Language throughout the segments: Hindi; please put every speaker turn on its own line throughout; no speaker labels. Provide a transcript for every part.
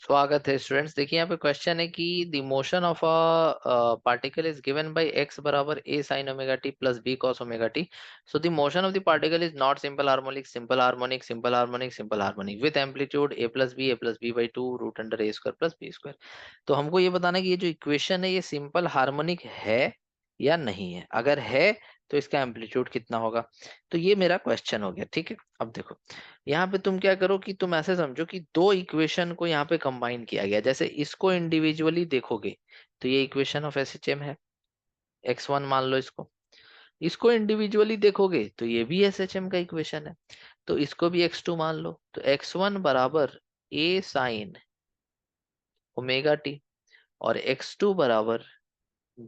स्वागत है स्टूडेंट्स। देखिए यहाँ पे क्वेश्चन है कि the motion of a particle is given by x बराबर A sine omega t plus B cos omega t. So the motion of the particle is not simple harmonic, simple harmonic, simple harmonic, simple harmonic with amplitude A plus B by two root under A square plus B square. तो हमको ये बताना है कि ये जो इक्वेशन है ये सिंपल हार्मोनिक है या नहीं है। अगर है तो इसका एम्पलीट्यूड कितना होगा। तो ये मेरा क्वेश्चन हो गया। ठीक है, अब देखो यहाँ पे तुम क्या करो कि तुम ऐसे समझो कि दो इक्वेशन को यहाँ पे कंबाइन किया गया। जैसे इसको इंडिविजुअली देखोगे तो ये इक्वेशन ऑफ एसएचएम है, x1 मान लो इसको। इसको इंडिविजुअली देखोगे तो ये भी एसएचएम का इक्वेशन है, तो इसको भी x2 मान लो। तो x1 बराबर a साइन ओमेगा टी और x2 बराबर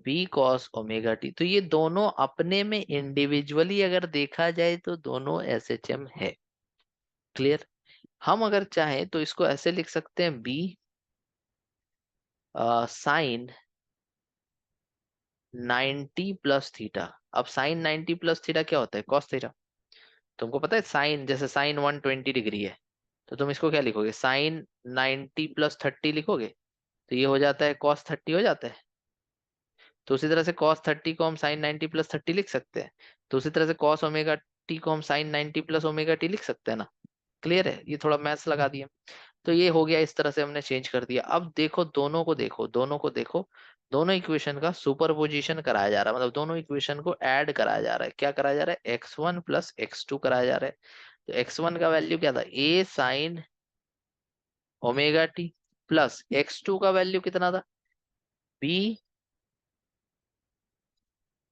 b कॉस ओमेगा टी। तो ये दोनों अपने में इंडिविजुअली अगर देखा जाए तो दोनों एसएचएम है। क्लियर। हम अगर चाहें तो इसको ऐसे लिख सकते हैं b साइन 90 प्लस थीटा। अब साइन 90 प्लस थीटा क्या होता है? Cos theta. तुमको पता है साइन, जैसे साइन 120 डिग्री है तो तुम इसको क्या लिखोगे? साइन 90 प्लस 30 लिखोगे तो ये हो जाता है कॉस 30 हो जाता है। तो उसी तरह से कॉस 30 को हम साइन 90 प्लस 30 लिख सकते हैं। तो उसी तरह से कॉस ओमेगा टी को हम साइन 90 प्लस ओमेगा टी लिख सकते हैं ना। क्लियर है, ये थोड़ा मैथ्स लगा दिया। तो ये हो गया, इस तरह से हमने चेंज कर दिया। अब देखो दोनों को देखो, दोनों को देखो। दोनों इक्वेशन का सुपरपोजिशन कराया जा रहा है, मतलब दोनों इक्वेशन को ऐड कराया जा रहा है। क्या कराया जा रहा है? x1 प्लस x2 कराया जा रहा है। तो x1 का वैल्यू क्या था? a sign omega t plus x2 का वैल्यू कितना था? b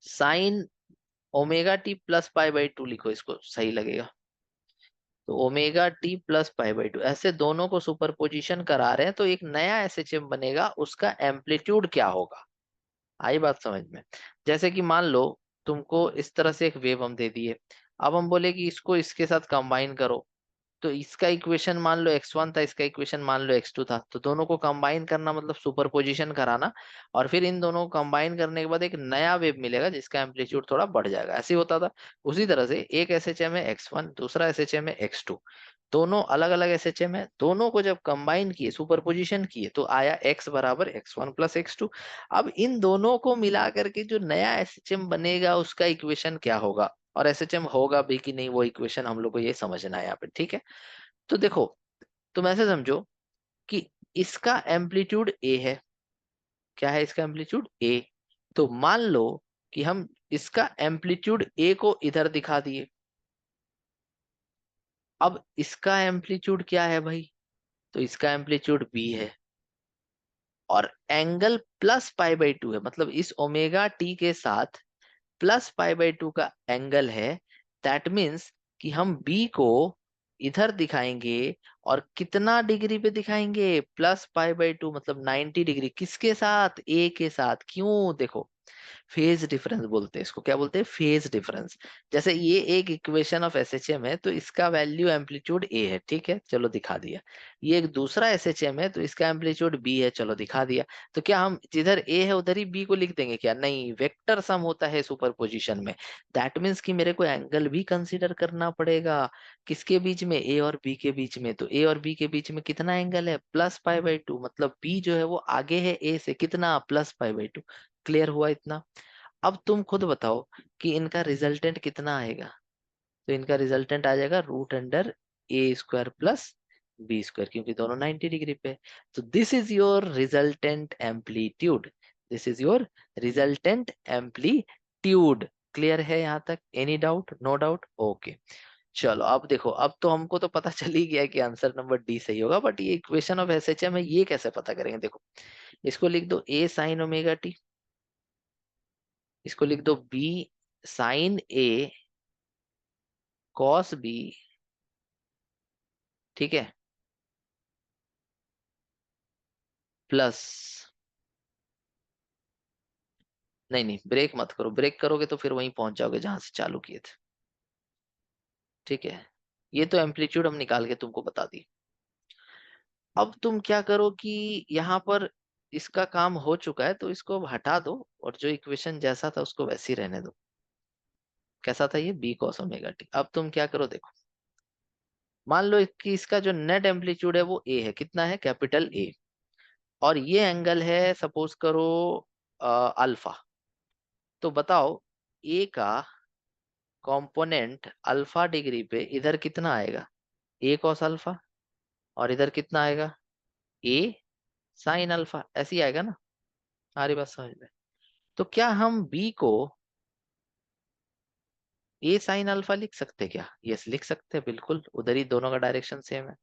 sign omega t plus pi by two लिखो, इसको सही लगेगा। तो omega t plus pi by two, ऐसे दोनों को सुपरपोजिशन करा रहे हैं तो एक नया एसएचएम बनेगा। उसका एम्पलीट्यूड क्या होगा? आई बात समझ में? जैसे कि मान लो तुमको इस तरह से एक वेव हम दे दिए। अब हम बोले कि इसको इसके साथ कंबाइन करो। तो इसका इक्वेशन मान लो x1 था, इसका इक्वेशन मान लो x2 था। तो दोनों को कंबाइन करना मतलब सुपरपोजिशन कराना। और फिर इन दोनों को कंबाइन करने के बाद एक नया वेव मिलेगा जिसका एम्पलीट्यूड थोड़ा बढ़ जाएगा। ऐसे ही होता था। उसी तरह से एक एसएचएम है x1, दूसरा एसएचएम है x2। दोनों अलग अलग एसएचएम है, दोनों को जब कंबाइन किए, सुपरपोजिशन किए, तो आया x बराबर x1 प्लस x2। अब इन दोनों को मिला करके जो नया एसएचएम बनेगा उसका इक्वेशन क्या होगा, और एसएचएम होगा भी कि नहीं, वो इक्वेशन हम लोग को ये समझना है यहाँ पे। ठीक है, तो देखो तुम ऐसे समझो कि इसका एम्पलीट्यूड ए है। क्या है इसका एम्पलीट्यूड? ए। तो मान लो कि हम इसका एम्पलीट्यूड ए को इधर दिखा दिए। अब इसका एम्पलीट्यूड क्या है भाई? तो इसका एम्पलीट्यूड बी है और angle plus pi by two है, मतलब इस ओमेगा टी के साथ प्लस पाई बाई टू का एंगल है। दैट मीन्स कि हम बी को इधर दिखाएंगे और कितना डिग्री पे दिखाएंगे? प्लस पाई बाई टू, मतलब 90 डिग्री। किसके साथ? ए के साथ। क्यों? देखो फेज डिफरेंस बोलते हैं इसको। क्या बोलते हैं? Phase difference. जैसे ये एक इक्वेशन ऑफ एसएचएम है तो इसका वैल्यू एम्पलीट्यूड ए है, ठीक है, चलो दिखा दिया। ये एक दूसरा एसएचएम है तो इसका एम्पलीट्यूड बी है, चलो दिखा दिया। तो क्या हम जिधर ए है उधर ही बी को लिख देंगे? क्या नहीं, वेक्टर सम होता है सुपरपोजिशन में। दैट मीन्स कि मेरे को एंगल भी कंसीडर करना पड़ेगा। किसके बीच में? ए और बी के बीच में। तो ए और बी के बीच में कितना एंगल है? प्लस पाई बाई टू, मतलब बी जो है वो आगे है ए से, कितना? Plus pi by two. Clear हुआ इतना? अब तुम खुद बताओ कि इनका रिजल्टेंट कितना आएगा। तो इनका रिजल्टेंट आ जाएगा root under A square plus B square, क्योंकि दोनों 90 डिग्री पे है। तो this is your resultant amplitude. This is your resultant amplitude. Clear है यहाँ तक? Any doubt? No doubt? Okay. चलो अब देखो, अब तो हमको तो पता चल ही गया कि आंसर नंबर डी सही होगा, बट ये इक्वेशन ऑफ एसएचएम है, ये कैसे पता करेंगे? देखो इसको लिख दो ए साइन ओमेगा टी, इसको लिख दो B sign A cos B. ठीक है, प्लस, नहीं नहीं ब्रेक मत करो, ब्रेक करोगे तो फिर वहीं पहुंच जाओगे जहां से चालू किए थे। ठीक है, ये तो एम्पलीट्यूड हम निकाल के तुमको बता दी। अब तुम क्या करो कि यहाँ पर इसका काम हो चुका है तो इसको अब हटा दो और जो इक्वेशन जैसा था उसको वैसे ही रहने दो। कैसा था ये? B cos omega T. अब तुम क्या करो, देखो मान लो कि इसका जो नेट एम्पलीट्यूड है वो ए है, कितना है, कैपिटल ए, और ये एंगल है सपोज करो अल्फा। तो बताओ ए का कंपोनेंट अल्फा डिग्री पे इधर कितना आएगा, ए कॉस अल्फा, और इधर कितना आएगा, ए साइन अल्फा, ऐसे ही आएगा ना। हमारी बात समझ में? तो क्या हम बी को ए साइन अल्फा लिख सकते क्या? यस लिख सकते हैं, बिल्कुल, उधर ही दोनों का डायरेक्शन सेम है।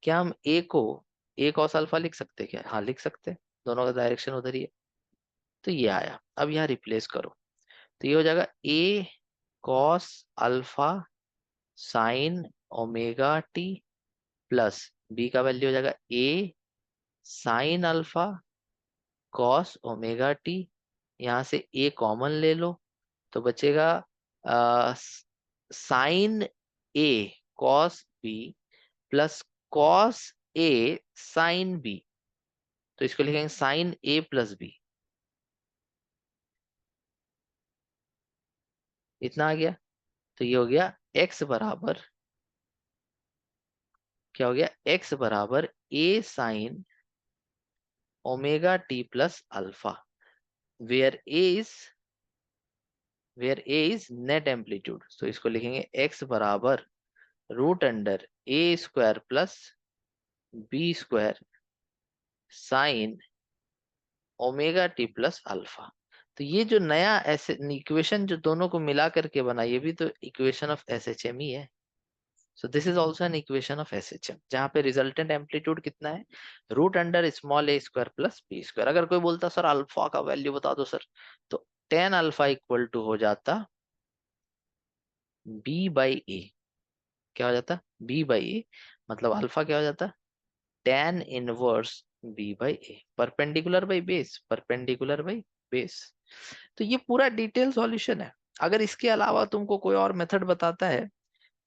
क्या हम ए को ए कॉस अल्फा लिख सकते हैं क्या? हाँ लिख सकते हैं, दोनों का डायरेक्शन उधर ही है। तो ये आया, अब यहाँ रिप्लेस करो, तो ये हो जाएगा A cos alpha sine omega t, plus B का वैल्यू हो जाएगा A sine alpha cos omega t. यहाँ से ए कॉमन ले लो, तो बचेगा sine A cos B plus cos A sine B. तो इसको लिखेंगे साइन ए प्लस बी। इतना आ गया। तो ये हो गया x बराबर, क्या हो गया, x बराबर A sine omega t plus alpha, where A is net amplitude. तो इसको लिखेंगे x बराबर root under A square plus B square sine omega t plus alpha. तो ये जो नया ऐसे इक्वेशन जो दोनों को मिला करके बना, ये भी तो इक्वेशन ऑफ एसएचएम ही है। So this is also an equation of SHM, जहाँ पे रिजल्टेंट एम्पलीट्यूड कितना है, रूट अंडर स्मॉल ए स्क्वायर प्लस बी स्क्वायर। अगर कोई बोलता सर अल्फा का वैल्यू बता दो सर, तो टेन अल्फा इक्वल टू हो जाता बी बाई ए। क्या हो जाता, बी बाई ए, मतलब अल्फा क्या हो जाता, tan inverse B by A, perpendicular by base, perpendicular by base. तो ये पूरा डिटेल सॉल्यूशन है। अगर इसके अलावा तुमको कोई और मेथड बताता है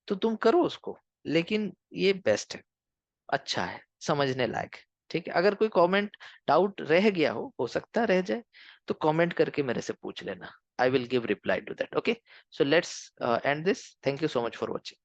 तो तुम करो उसको, लेकिन ये बेस्ट है, अच्छा है, समझने लायक है। ठीक है, अगर कोई कमेंट डाउट रह गया हो सकता है रह जाए, तो कमेंट करके मेरे से पूछ लेना, I will give reply to that. Okay, so let's end this, thank you so much for watching.